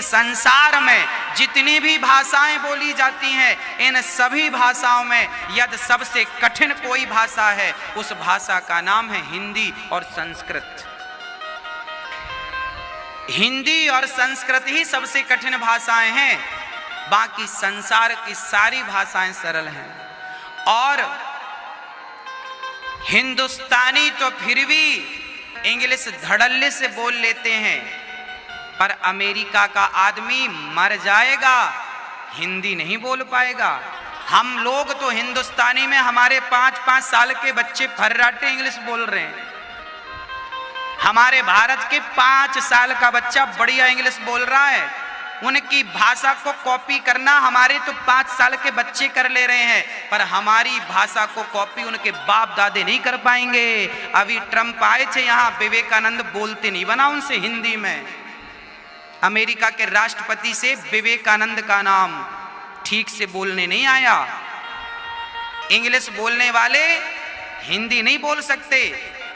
संसार में जितनी भी भाषाएं बोली जाती हैं, इन सभी भाषाओं में यदि सबसे कठिन कोई भाषा है, उस भाषा का नाम है हिंदी और संस्कृत। हिंदी और संस्कृत ही सबसे कठिन भाषाएं हैं, बाकी संसार की सारी भाषाएं सरल हैं। और हिंदुस्तानी तो फिर भी इंग्लिश धड़ल्ले से बोल लेते हैं, पर अमेरिका का आदमी मर जाएगा, हिंदी नहीं बोल पाएगा। हम लोग तो हिंदुस्तानी में हमारे 5-5 साल के बच्चे फर्राटे इंग्लिश बोल रहे हैं। हमारे भारत के 5 साल का बच्चा बढ़िया इंग्लिश बोल रहा है। उनकी भाषा को कॉपी करना हमारे तो 5 साल के बच्चे कर ले रहे हैं, पर हमारी भाषा को कॉपी उनके बाप दादे नहीं कर पाएंगे। अभी ट्रंप आए थे यहाँ, विवेकानंद बोलते नहीं बना उनसे हिंदी में। अमेरिका के राष्ट्रपति से विवेकानंद का नाम ठीक से बोलने नहीं आया। इंग्लिश बोलने वाले हिंदी नहीं बोल सकते,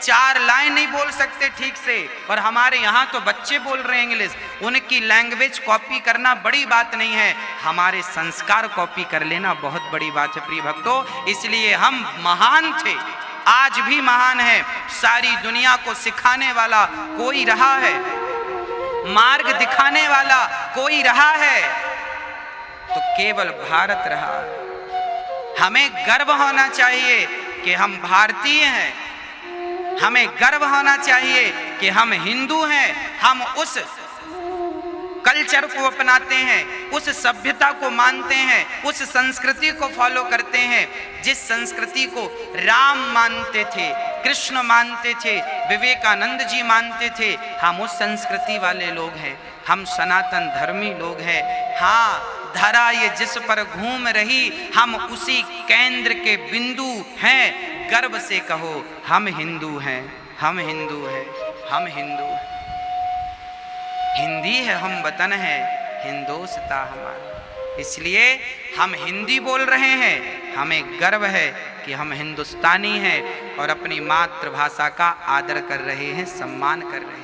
4 लाइन नहीं बोल सकते ठीक से, और हमारे यहाँ तो बच्चे बोल रहे हैं इंग्लिश। उनकी लैंग्वेज कॉपी करना बड़ी बात नहीं है, हमारे संस्कार कॉपी कर लेना बहुत बड़ी बात है प्रिय भक्तों। इसलिए हम महान थे, आज भी महान है। सारी दुनिया को सिखाने वाला कोई रहा है, मार्ग दिखाने वाला कोई रहा है, तो केवल भारत रहा। हमें गर्व होना चाहिए कि हम भारतीय हैं, हमें गर्व होना चाहिए कि हम हिंदू हैं। हम उस कल्चर को अपनाते हैं, उस सभ्यता को मानते हैं, उस संस्कृति को फॉलो करते हैं जिस संस्कृति को राम मानते थे, कृष्ण मानते थे, विवेकानंद जी मानते थे। हम उस संस्कृति वाले लोग हैं, हम सनातन धर्मी लोग हैं। हाँ, धरा ये जिस पर घूम रही, हम उसी केंद्र के बिंदु हैं। गर्व से कहो हम हिंदू हैं, हम हिंदू हैं, हम हिंदू हैं। हिंदी है हम वतन है, हिंदोस्ता हमारा। इसलिए हम हिंदी बोल रहे हैं, हमें गर्व है कि हम हिंदुस्तानी हैं और अपनी मातृभाषा का आदर कर रहे हैं, सम्मान कर रहे हैं।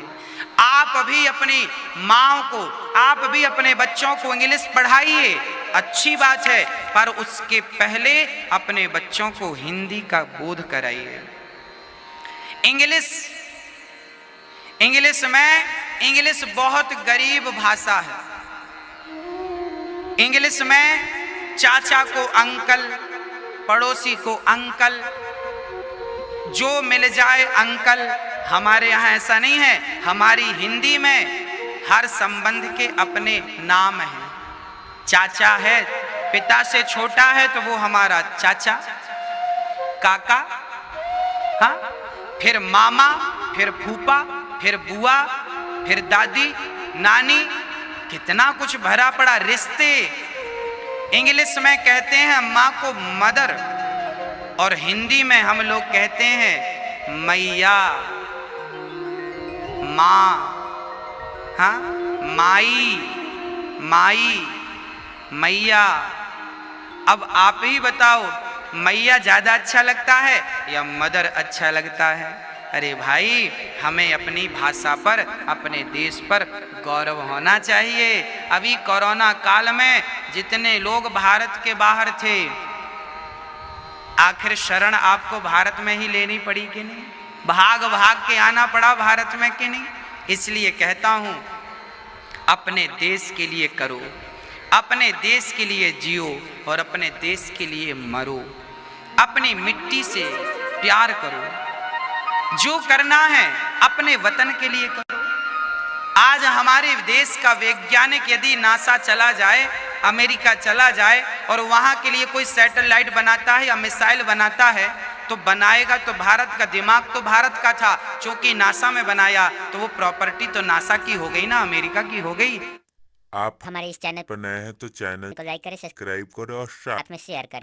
आप भी अपनी माँ को, आप भी अपने बच्चों को इंग्लिश पढ़ाइए, अच्छी बात है, पर उसके पहले अपने बच्चों को हिंदी का बोध कराइए। इंग्लिश बहुत गरीब भाषा है। इंग्लिश में चाचा को अंकल, पड़ोसी को अंकल, जो मिल जाए अंकल। हमारे यहाँ ऐसा नहीं है। हमारी हिंदी में हर संबंध के अपने नाम हैं। चाचा है, पिता से छोटा है तो वो हमारा चाचा, काका, हाँ, फिर मामा, फिर फूफा, फिर बुआ, फिर दादी, नानी, कितना कुछ भरा पड़ा रिश्ते। इंग्लिश में कहते हैं माँ को मदर, और हिंदी में हम लोग कहते हैं मैया, माँ, हाँ, माई, माई, मैया। अब आप ही बताओ, मैया ज्यादा अच्छा लगता है या मदर अच्छा लगता है? अरे भाई, हमें अपनी भाषा पर, अपने देश पर गौरव होना चाहिए। अभी कोरोना काल में जितने लोग भारत के बाहर थे, आखिर शरण आपको भारत में ही लेनी पड़ी कि नहीं? भाग भाग के आना पड़ा भारत में कि नहीं? इसलिए कहता हूं, अपने देश के लिए करो, अपने देश के लिए जियो और अपने देश के लिए मरो। अपनी मिट्टी से प्यार करो, जो करना है अपने वतन के लिए करो। आज हमारे देश का वैज्ञानिक यदि नासा चला जाए, अमेरिका चला जाए और वहां के लिए कोई सैटेलाइट बनाता है या मिसाइल बनाता है, तो बनाएगा तो भारत का, दिमाग तो भारत का था। क्योंकि नासा में बनाया तो वो प्रॉपर्टी तो नासा की हो गई ना, अमेरिका की हो गई। आप हमारे इस चैनल पर नए हैं तो चैनल को लाइक करें, सब्सक्राइब करें और साथ में शेयर करें।